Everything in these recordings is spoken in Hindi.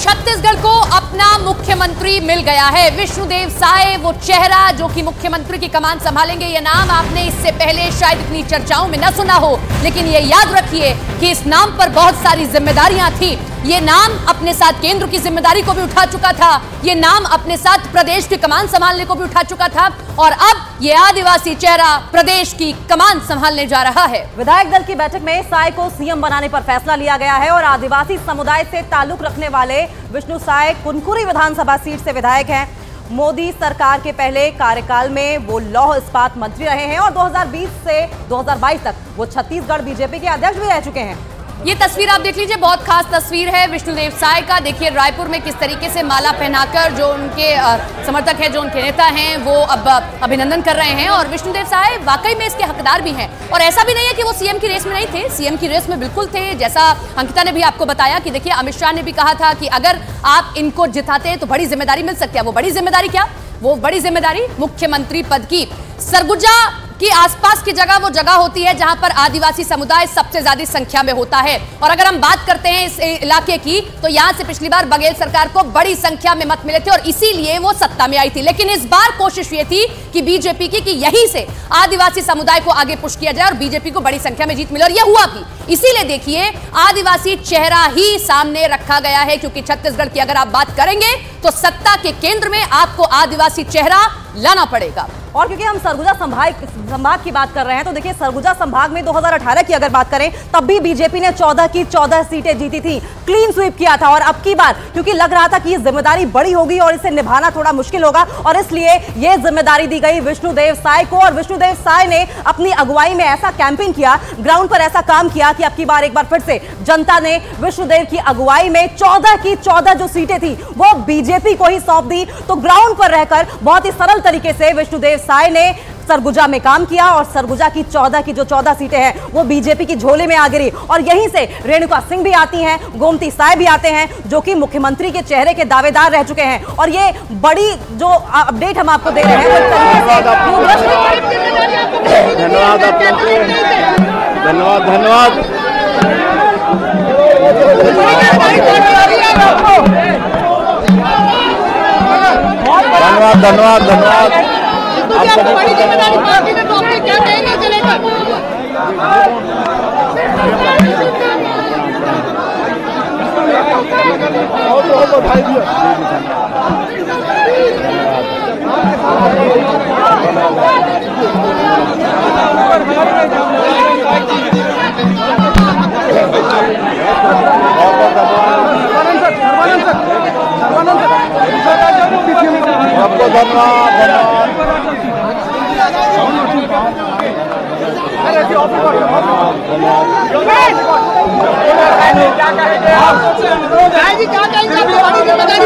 छत्तीसगढ़ को अपना मुख्यमंत्री मिल गया है। विष्णुदेव साय वो चेहरा जो कि मुख्यमंत्री की कमान संभालेंगे। ये नाम आपने इससे पहले शायद इतनी चर्चाओं में न सुना हो, लेकिन ये याद रखिए कि इस नाम पर बहुत सारी जिम्मेदारियां थी। ये नाम अपने साथ केंद्र की जिम्मेदारी को भी उठा चुका था, ये नाम अपने साथ प्रदेश की कमान संभालने को भी उठा चुका था, और अब ये आदिवासी चेहरा प्रदेश की कमान संभालने जा रहा है। विधायक दल की बैठक में साय को सीएम बनाने पर फैसला लिया गया है और आदिवासी समुदाय से ताल्लुक रखने वाले विष्णु साय कुनकुरी विधानसभा सीट से विधायक हैं। मोदी सरकार के पहले कार्यकाल में वो लौह इस्पात मंत्री रहे हैं और 2020 से 2022 तक वो छत्तीसगढ़ बीजेपी के अध्यक्ष भी रह चुके हैं। ये तस्वीर आप देख लीजिए, बहुत खास तस्वीर है विष्णुदेव साय का। देखिए रायपुर में किस तरीके से माला पहनाकर जो उनके समर्थक हैं, जो उनके नेता हैं, वो अब अभिनंदन कर रहे हैं। और विष्णुदेव साय वाकई में इसके हकदार भी हैं। और ऐसा भी नहीं है कि वो सीएम की रेस में नहीं थे, सीएम की रेस में बिल्कुल थे। जैसा अंकिता ने भी आपको बताया कि देखिए अमित शाह ने भी कहा था कि अगर आप इनको जिताते हैं तो बड़ी जिम्मेदारी मिल सकती है। वो बड़ी जिम्मेदारी क्या? वो बड़ी जिम्मेदारी मुख्यमंत्री पद की। सरगुजा कि आसपास की जगह वो जगह होती है जहां पर आदिवासी समुदाय सबसे ज्यादा संख्या में होता है। और अगर हम बात करते हैं इस इलाके की, तो यहां से पिछली बार बघेल सरकार को बड़ी संख्या में मत मिले थे और इसीलिए वो सत्ता में आई थी। लेकिन इस बार कोशिश ये थी कि बीजेपी की कि यहीं से आदिवासी समुदाय को आगे पुश किया जाए और बीजेपी को बड़ी संख्या में जीत मिले, और यह हुआ भी। इसीलिए देखिए आदिवासी चेहरा ही सामने रखा गया है, क्योंकि छत्तीसगढ़ की अगर आप बात करेंगे तो सत्ता के केंद्र में आपको आदिवासी चेहरा लाना पड़ेगा। और क्योंकि हम सरगुजा संभाग की बात कर रहे हैं, तो देखिए सरगुजा संभाग में 2018 की अगर बात करें तब भी बीजेपी ने 14 की 14 सीटें जीती थी, क्लीन स्वीप किया था। और अब की बार क्योंकि लग रहा था कि ये जिम्मेदारी बड़ी होगी और इसे निभाना थोड़ा मुश्किल होगा, और इसलिए ये जिम्मेदारी दी गई विष्णुदेव साय को। और विष्णुदेव साय ने अपनी अगुवाई में ऐसा कैंपेन किया, ग्राउंड पर ऐसा काम किया कि अब की बार एक बार फिर से जनता ने विष्णुदेव की अगुवाई में 14 की 14 जो सीटें थी वो बीजेपी को ही सौंप दी। तो ग्राउंड पर रहकर बहुत ही सरल तरीके से विष्णुदेव साय ने सरगुजा में काम किया और सरगुजा की 14 की जो 14 सीटें हैं वो बीजेपी की झोले में आ गिरी। और यहीं से रेणुका सिंह भी आती हैं, गोमती साय भी आते हैं, जो कि मुख्यमंत्री के चेहरे के दावेदार रह चुके हैं। और ये बड़ी जो अपडेट हम आपको दे रहे हैं वो धन्यवाद धन्यवाद धन्यवाद। आपको बड़ी जिम्मेदारी पार्टी ने सौंपी, क्या कहेंगे इसे लेकर? बधाई दिया। आपको धन्यवाद।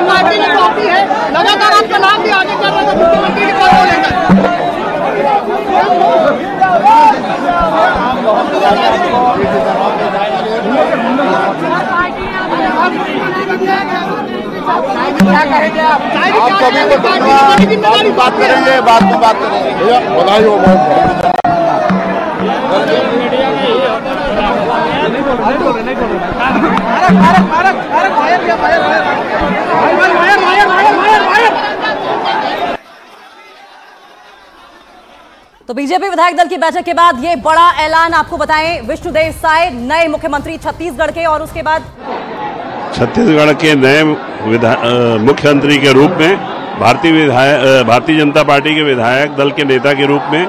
पार्टी ने सौंपी है, लगातार आपका नाम भी आगे चल रहा है मुख्यमंत्री के पद को लेकर। आप सभी को धन्यवाद। बात करेंगे, बाद में बात करेंगे। भैया बधाई हो बहुत। तो बीजेपी विधायक दल की बैठक के बाद ये बड़ा ऐलान आपको बताएं, विष्णुदेव साय नए मुख्यमंत्री छत्तीसगढ़ के, और उसके बाद छत्तीसगढ़ के नए मुख्यमंत्री के रूप में भारतीय जनता पार्टी के विधायक दल के नेता के रूप में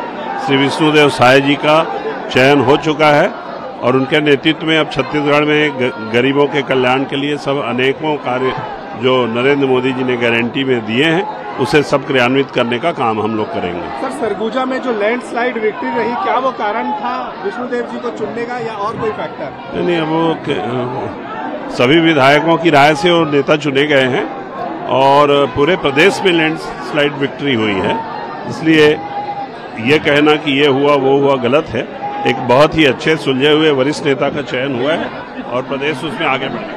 श्री विष्णुदेव साय जी का चयन हो चुका है। और उनके नेतृत्व में अब छत्तीसगढ़ में गरीबों के कल्याण के लिए सब अनेकों कार्य जो नरेंद्र मोदी जी ने गारंटी में दिए हैं उसे सब क्रियान्वित करने का काम हम लोग करेंगे। सर, सरगुजा में जो लैंडस्लाइड विक्ट्री रही, क्या वो कारण था विष्णुदेव जी को चुनने का या और कोई फैक्टर? नहीं, वो सभी विधायकों की राय से और नेता चुने गए हैं और पूरे प्रदेश में लैंडस्लाइड विक्ट्री हुई है। इसलिए ये कहना कि ये हुआ वो हुआ गलत है। एक बहुत ही अच्छे सुलझे हुए वरिष्ठ नेता का चयन हुआ है और प्रदेश उसमें आगे बढ़ेगा।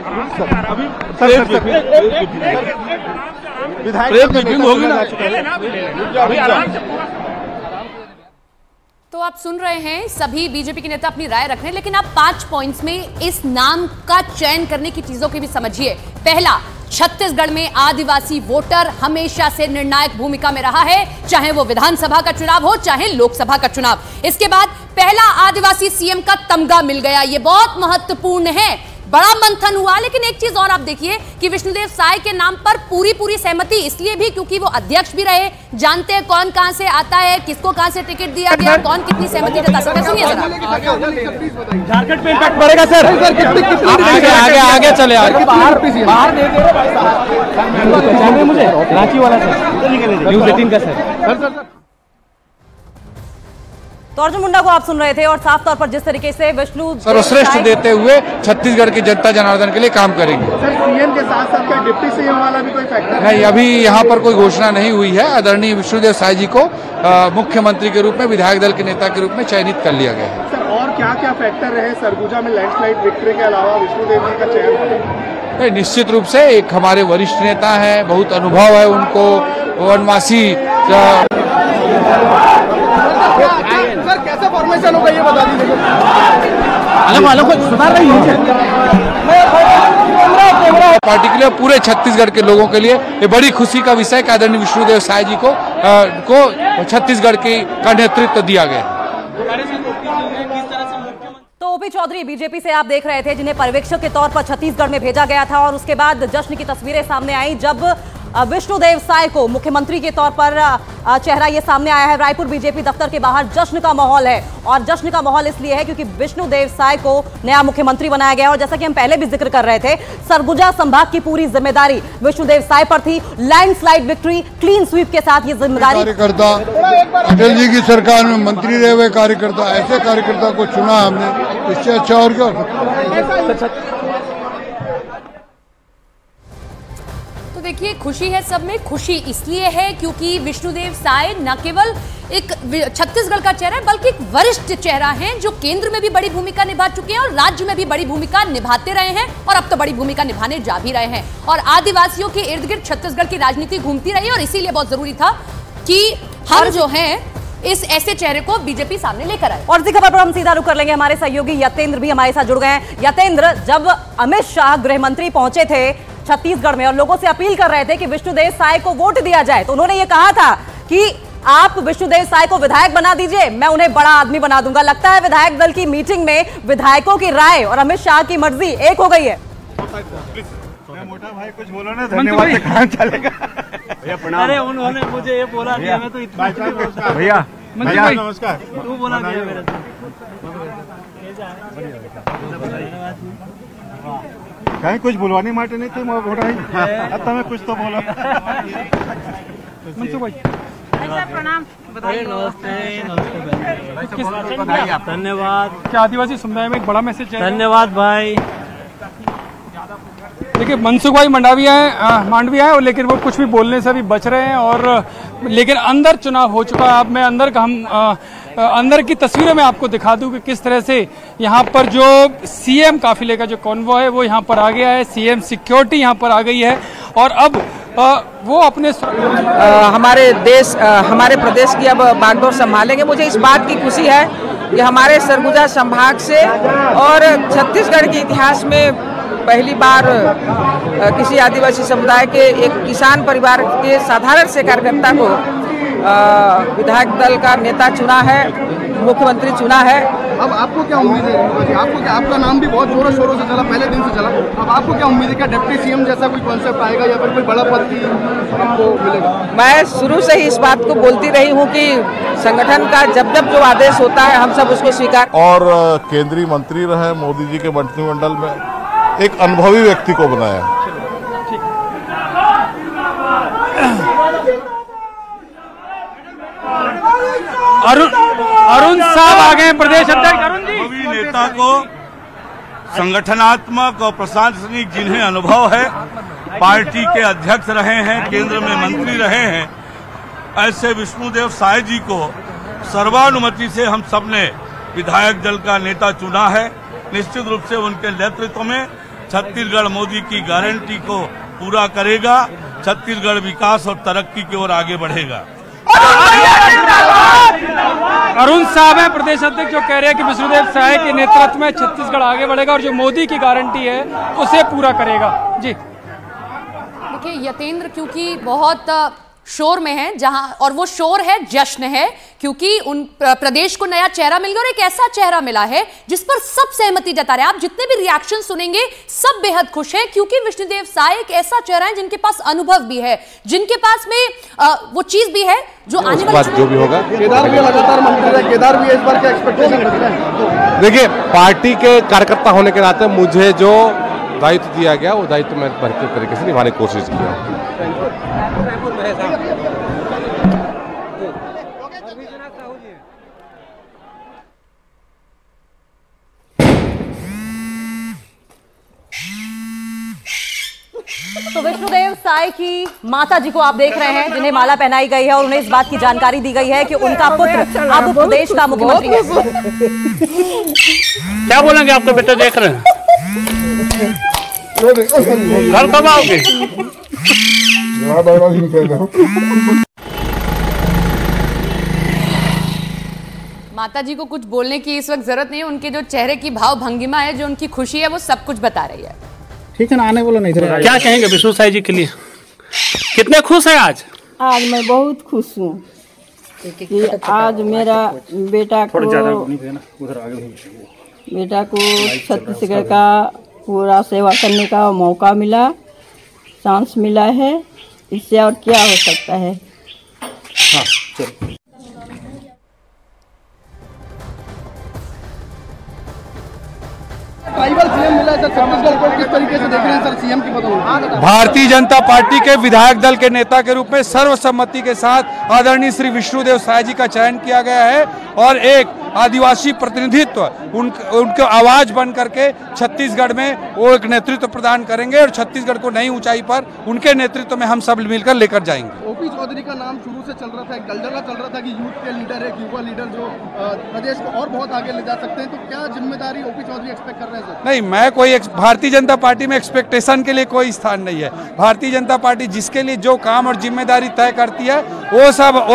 तो आप सुन रहे हैं, सभी बीजेपी के नेता अपनी राय रख रहे हैं, लेकिन आप 5 पॉइंट्स में इस नाम का चयन करने की चीजों की भी समझिए। पहला, छत्तीसगढ़ में आदिवासी वोटर हमेशा से निर्णायक भूमिका में रहा है, चाहे वो विधानसभा का चुनाव हो चाहे लोकसभा का चुनाव। इसके बाद पहला आदिवासी सीएम का तमगा मिल गया, ये बहुत महत्वपूर्ण है। बड़ा मंथन हुआ, लेकिन एक चीज और आप देखिए कि विष्णुदेव साय के नाम पर पूरी सहमति इसलिए भी क्योंकि वो अध्यक्ष भी रहे, जानते हैं कौन कहां से आता है, किसको कहां से टिकट दिया गया, कौन कितनी सहमति जता सकता है। सुनिए जरा। झारखंड पे इम्पैक्ट पड़ेगा सर। आगे चले बाहर मुझे रांची वाला सर, न्यूज़ 18 का सर। तो अर्जुन मुंडा को आप सुन रहे थे और साफ तौर पर जिस तरीके से विष्णु सर्वश्रेष्ठ देते हुए छत्तीसगढ़ की जनता जनार्दन के लिए काम करेंगे। सर, सीएम के साथ साथ क्या डिप्टी सीएम वाला भी कोई फैक्टर नहीं, अभी यहाँ पर कोई घोषणा नहीं हुई है। आदरणीय विष्णुदेव साय जी को मुख्यमंत्री के रूप में, विधायक दल के नेता के रूप में चयनित कर लिया गया है। सर, और क्या क्या फैक्टर रहे सरगुजा में लैंडस्लाइड विक्ट्री के अलावा विष्णुदेव जी का चयन? निश्चित रूप से एक हमारे वरिष्ठ नेता है, बहुत अनुभव है उनको, वनवासी। सर, कैसा फॉर्मेशन होगा ये बता दीजिए। पार्टी के लिए, पूरे छत्तीसगढ़ के लोगों के लिए ये बड़ी खुशी का विषय कि आदरणीय विष्णुदेव साय जी को छत्तीसगढ़ का नेतृत्व दिया गया। तो ओपी चौधरी बीजेपी से आप देख रहे थे, जिन्हें पर्यवेक्षक के तौर पर छत्तीसगढ़ में भेजा गया था और उसके बाद जश्न की तस्वीरें सामने आई जब विष्णुदेव साय को मुख्यमंत्री के तौर पर चेहरा ये सामने आया है। रायपुर बीजेपी दफ्तर के बाहर जश्न का माहौल है और जश्न का माहौल इसलिए है क्योंकि विष्णुदेव साय को नया मुख्यमंत्री बनाया गया और जैसा कि हम पहले भी जिक्र कर रहे थे, सरगुजा संभाग की पूरी जिम्मेदारी विष्णुदेव साय पर थी। लैंडस्लाइड विक्ट्री, क्लीन स्वीप के साथ ये जिम्मेदारी। कार्यकर्ता, अटल जी की सरकार में मंत्री रहे हुए कार्यकर्ता, ऐसे कार्यकर्ता को चुना हमने, इससे अच्छा और क्या। तो देखिए, खुशी है सब में। खुशी इसलिए है क्योंकि विष्णुदेव साय न केवल एक छत्तीसगढ़ का चेहरा है बल्कि एक वरिष्ठ चेहरा है जो केंद्र में भी बड़ी भूमिका निभा चुके हैं और राज्य में भी बड़ी भूमिका निभाते रहे हैं और अब तो बड़ी भूमिका निभाने जा भी रहे हैं। और आदिवासियों के इर्द गिर्द छत्तीसगढ़ की राजनीति घूमती रही और इसीलिए बहुत जरूरी था कि हम जो है इस ऐसे चेहरे को बीजेपी सामने लेकर आए। और इसी खबर पर हम सीधा रुख कर लेंगे, हमारे सहयोगी यतेंद्र भी हमारे साथ जुड़ गए हैं। यतेंद्र, जब अमित शाह गृह मंत्री पहुंचे थे छत्तीसगढ़ में और लोगों से अपील कर रहे थे कि विष्णुदेव साय को वोट दिया जाए, तो उन्होंने ये कहा था कि आप विष्णुदेव साय को विधायक बना दीजिए, मैं उन्हें बड़ा आदमी बना दूंगा। लगता है विधायक दल की मीटिंग में विधायकों की राय और अमित शाह की मर्जी एक हो गई है। मोटा भाई कुछ बोलो ना, धन्यवाद से काम चलेगा। भैया प्रणाम। अरे उन्होंने मुझे ये बोला कि मैं तो इतना भैया नमस्कार। तू बोला दिया मेरे कहीं कुछ बुलवानी माटे नहीं थे मोटा भाई, अब तुम्हें कुछ तो बोलो। मनसुख भाई प्रणाम। नमस्ते। धन्यवाद। क्या आदिवासी समुदाय में एक बड़ा मैसेज है। धन्यवाद भाई। देखिए, मनसुख भाई मांडविया है और लेकिन वो कुछ भी बोलने से भी बच रहे हैं और लेकिन अंदर चुनाव हो चुका है। अब मैं अंदर की तस्वीरें मैं आपको दिखा दूं कि किस तरह से यहाँ पर जो सीएम काफिले का जो कॉन्वॉय है वो यहाँ पर आ गया है, सीएम सिक्योरिटी यहाँ पर आ गई है और अब वो अपने हमारे प्रदेश की अब बागडोर संभालेंगे। मुझे इस बात की खुशी है कि हमारे सरगुजा संभाग से और छत्तीसगढ़ के इतिहास में पहली बार किसी आदिवासी समुदाय के एक किसान परिवार के साधारण से कार्यकर्ता को विधायक दल का नेता चुना है, मुख्यमंत्री चुना है। अब आपको क्या उम्मीद है? आपका नाम भी बहुत जोरों शोरों से चला, पहले दिन से चला। अब आपको क्या उम्मीद है? क्या डिप्टी सीएम जैसा कोई कॉन्सेप्ट आएगा या फिर कोई बड़ा पद आपको मिलेगा? मैं शुरू से ही इस बात को बोलती रही हूँ कि संगठन का जब जब जो आदेश होता है हम सब उसको स्वीकार। और केंद्रीय मंत्री रहे, मोदी जी के मंत्रिमंडल में एक अनुभवी व्यक्ति को बनाया। अरुण साहब आ गए, प्रदेश अध्यक्ष अरुण जी। अनुभवी नेता को संगठनात्मक और प्रशासनिक जिन्हें अनुभव है, पार्टी के अध्यक्ष रहे हैं, केंद्र में मंत्री रहे हैं, ऐसे विष्णुदेव साय जी को सर्वानुमति से हम सबने विधायक दल का नेता चुना है। निश्चित रूप से उनके नेतृत्व में छत्तीसगढ़ मोदी की गारंटी को पूरा करेगा, छत्तीसगढ़ विकास और तरक्की की ओर आगे बढ़ेगा। अरुण साहब है प्रदेश अध्यक्ष, जो कह रहे हैं कि विष्णुदेव साय के नेतृत्व में छत्तीसगढ़ आगे बढ़ेगा और जो मोदी की गारंटी है उसे पूरा करेगा। जी देखिए यतेंद्र क्योंकि बहुत शोर में है जहां, और वो शोर है जश्न है क्योंकि उन प्रदेश को नया चेहरा मिल गया और एक ऐसा चेहरा मिला है जिस पर सब सहमति जता रहे हैं। आप जितने भी रिएक्शन सुनेंगे सब बेहद खुश हैं क्योंकि विष्णुदेव साय एक ऐसा चेहरा है जिनके पास अनुभव भी है, जिनके पास में वो चीज भी है जो आने वाले जो भी होगा। केदार भी लगातार मंत्री है, केदार भी इस बार क्या एक्सपेक्टेशन रख रहे हैं? देखिए, पार्टी के कार्यकर्ता होने के नाते मुझे जो दायित्व दिया गया वो दायित्व मैं भरपूर तरीके से निभाने की कोशिश किया। तो विष्णुदेव साय की माता जी को आप देख रहे हैं जिन्हें माला पहनाई गई है और उन्हें इस बात की जानकारी दी गई है कि उनका पुत्र अब प्रदेश का मुख्यमंत्री है। क्या बोलेंगे? आपका बेटा देख रहे हैं, घर कब आओगे? माता जी को कुछ बोलने की इस वक्त जरूरत नहीं है, उनके जो चेहरे की भाव भंगिमा है, जो उनकी खुशी है, वो सब कुछ बता रही है। ठीक है ना, आने बोलो नहीं। क्या कहेंगे विष्णु साय जी के लिए? कितने खुश हैं आज? आज मैं बहुत खुश हूँ कि आज मेरा बेटा को छत्तीसगढ़ का पूरा सेवा करने का मौका मिला, चांस मिला है। इससे और क्या हो सकता है? हाँ, चलो। ट्राइबल सीएम मिला है सर छत्तीसगढ़ को, किस तरीके से देख रहे हैं सर सीएम की बदौलत? भारतीय जनता पार्टी के विधायक दल के नेता के रूप में सर्वसम्मति के साथ आदरणीय श्री विष्णुदेव साय जी का चयन किया गया है और एक आदिवासी प्रतिनिधित्व उनके आवाज बन करके छत्तीसगढ़ में वो एक नेतृत्व प्रदान करेंगे और छत्तीसगढ़ को नई ऊंचाई पर उनके नेतृत्व में हम सब मिलकर लेकर जाएंगे। ओपी चौधरी का नाम शुरू से चल रहा था, एक दलदला चल रहा था कि यूथ के लीडर है, युवा लीडर जो प्रदेश को और बहुत आगे ले जा सकते हैं, तो क्या जिम्मेदारी ओपी चौधरी एक्सपेक्ट कर रहे हैं सर? नहीं, मैं कोई भारतीय जनता पार्टी में एक्सपेक्टेशन के लिए कोई स्थान नहीं है। भारतीय जनता पार्टी जिसके लिए जो काम और जिम्मेदारी तय करती है वो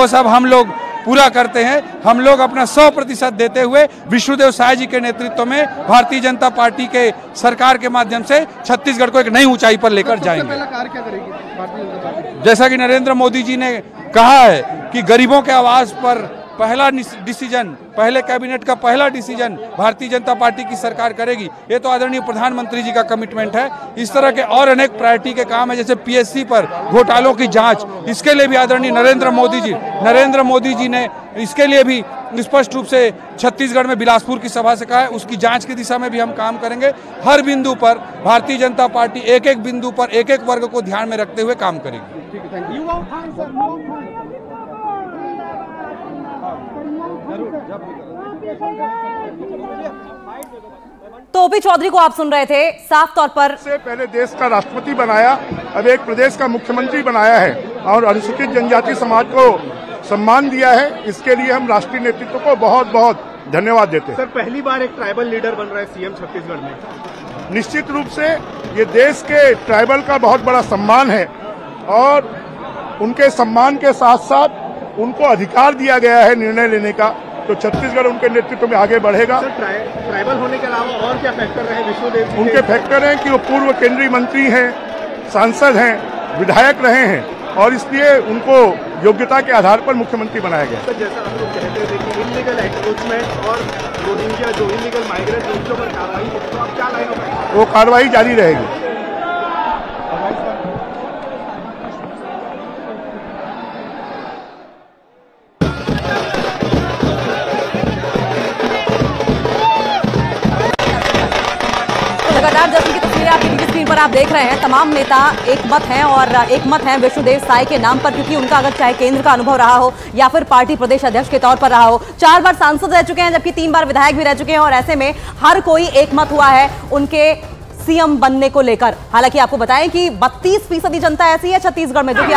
सब हम लोग पूरा करते हैं। हम लोग अपना 100% देते हुए विष्णुदेव साय जी के नेतृत्व में भारतीय जनता पार्टी के सरकार के माध्यम से छत्तीसगढ़ को एक नई ऊंचाई पर लेकर जाएंगे। पहला कार्य क्या करेगी भारतीय जनता पार्टी? जैसा कि नरेंद्र मोदी जी ने कहा है कि गरीबों के आवाज पर पहला डिसीजन, पहले कैबिनेट का पहला डिसीजन भारतीय जनता पार्टी की सरकार करेगी। ये तो आदरणीय प्रधानमंत्री जी का कमिटमेंट है। इस तरह के और अनेक प्रायोरिटी के काम है, जैसे पीएससी पर घोटालों की जांच, इसके लिए भी आदरणीय नरेंद्र मोदी जी ने इसके लिए भी स्पष्ट रूप से छत्तीसगढ़ में बिलासपुर की सभा से कहा है। उसकी जांच की दिशा में भी हम काम करेंगे। हर बिंदु पर भारतीय जनता पार्टी एक एक बिंदु पर एक एक वर्ग को ध्यान में रखते हुए काम करेगी। तो ओपी चौधरी को आप सुन रहे थे। साफ तौर पर से पहले देश का राष्ट्रपति बनाया, अब एक प्रदेश का मुख्यमंत्री बनाया है और अनुसूचित जनजाति समाज को सम्मान दिया है। इसके लिए हम राष्ट्रीय नेतृत्व को बहुत बहुत धन्यवाद देते हैं। सर, पहली बार एक ट्राइबल लीडर बन रहा है सीएम छत्तीसगढ़ में। निश्चित रूप से ये देश के ट्राइबल का बहुत बड़ा सम्मान है और उनके सम्मान के साथ साथ उनको अधिकार दिया गया है निर्णय लेने का, तो छत्तीसगढ़ उनके नेतृत्व में आगे बढ़ेगा। ट्राइबल होने के अलावा और क्या फैक्टर रहे विष्णुदेव? उनके फैक्टर हैं कि वो पूर्व केंद्रीय मंत्री हैं, सांसद हैं, विधायक रहे हैं और इसलिए उनको योग्यता के आधार पर मुख्यमंत्री बनाया गया। तो जैसा आप लोग कहते थे कि इलीगल एनक्रोचमेंट और रोहिंग्या जो इलीगल माइग्रेंट उनके ऊपर कार्रवाई, तो आप क्या लाइन होगा? वो कार्रवाई जारी रहेगी। लगातार जैसे की तस्वीरें आपकी टीवी स्क्रीन पर आप देख रहे हैं, तमाम नेता एक मत हैं और एक मत हैं विष्णुदेव साय के नाम पर, क्योंकि उनका अगर चाहे केंद्र का अनुभव रहा हो या फिर पार्टी प्रदेश अध्यक्ष के तौर पर रहा हो, 4 बार सांसद रह चुके हैं जबकि 3 बार विधायक भी रह चुके हैं और ऐसे में हर कोई एक मत हुआ है उनके सीएम बनने को लेकर। हालांकि आपको बताएं कि 32% जनता ऐसी है छत्तीसगढ़ में जो कि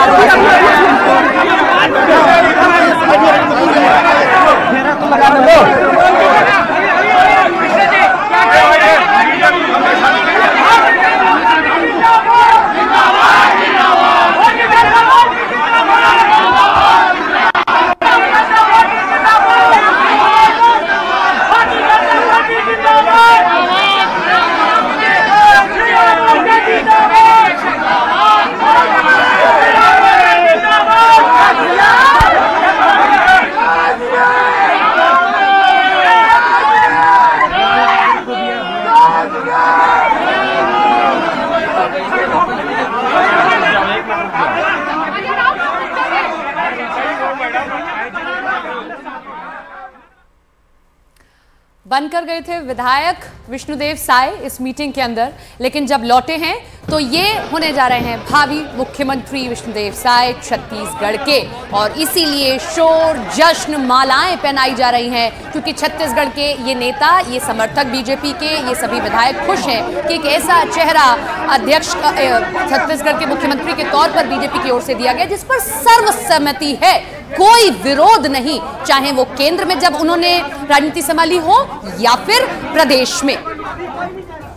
बनकर गए थे विधायक विष्णुदेव साय इस मीटिंग के अंदर, लेकिन जब लौटे हैं तो ये होने जा रहे हैं भावी मुख्यमंत्री विष्णुदेव साय छत्तीसगढ़ के, और इसीलिए शोर जश्न मालाएं पहनाई जा रही हैं, क्योंकि छत्तीसगढ़ के ये नेता, ये समर्थक बीजेपी के, ये सभी विधायक खुश हैं कि एक ऐसा चेहरा अध्यक्ष छत्तीसगढ़ के मुख्यमंत्री के तौर पर बीजेपी की ओर से दिया गया जिस पर सर्वसम्मति है, कोई विरोध नहीं, चाहे वो केंद्र में जब उन्होंने राजनीति संभाली हो या फिर प्रदेश में।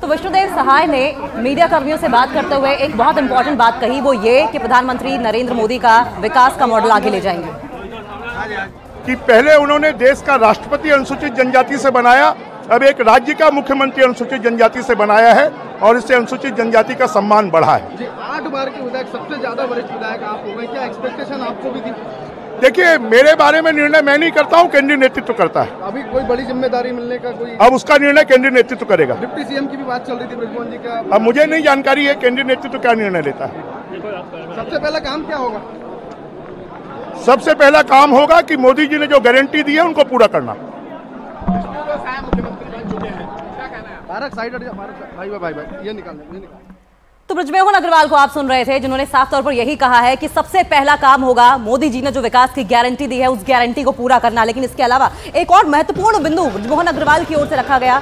तो विष्णुदेव साय ने मीडिया कर्मियों से बात करते हुए एक बहुत इंपॉर्टेंट बात कही, वो ये कि प्रधानमंत्री नरेंद्र मोदी का विकास का मॉडल आगे ले जाएंगे। कि पहले उन्होंने देश का राष्ट्रपति अनुसूचित जनजाति से बनाया, अब एक राज्य का मुख्यमंत्री अनुसूचित जनजाति से बनाया है और इससे अनुसूचित जनजाति का सम्मान बढ़ा है। जी, 8 बार के विधायक, सबसे ज्यादा वरिष्ठ विधायक आप हो गए, क्या एक्सपेक्टेशन आपको भी थी? देखिए, मेरे बारे में निर्णय मैं नहीं करता हूँ, केंद्रीय नेतृत्व करता है। अभी कोई बड़ी जिम्मेदारी मिलने का कोई? अब उसका निर्णय केंद्रीय नेतृत्व करेगा। डिप्टी सीएम की भी बात चल रही थी बृजमोहन जी का। अब मुझे नहीं जानकारी है केंद्रीय नेतृत्व क्या निर्णय लेता है। सबसे पहला काम क्या होगा? सबसे पहला काम होगा कि मोदी जी ने जो गारंटी दी है उनको पूरा करना। मुख्यमंत्री बन चुके हैं, क्या कहना है? भारत साइड भाई ये निकाल। तो बृजमोहन अग्रवाल को आप सुन रहे थे, जिन्होंने साफ तौर पर यही कहा है कि सबसे पहला काम होगा मोदी जी ने जो विकास की गारंटी दी है उस गारंटी को पूरा करना। लेकिन इसके अलावा एक और महत्वपूर्ण बिंदु बृजमोहन अग्रवाल की ओर से रखा गया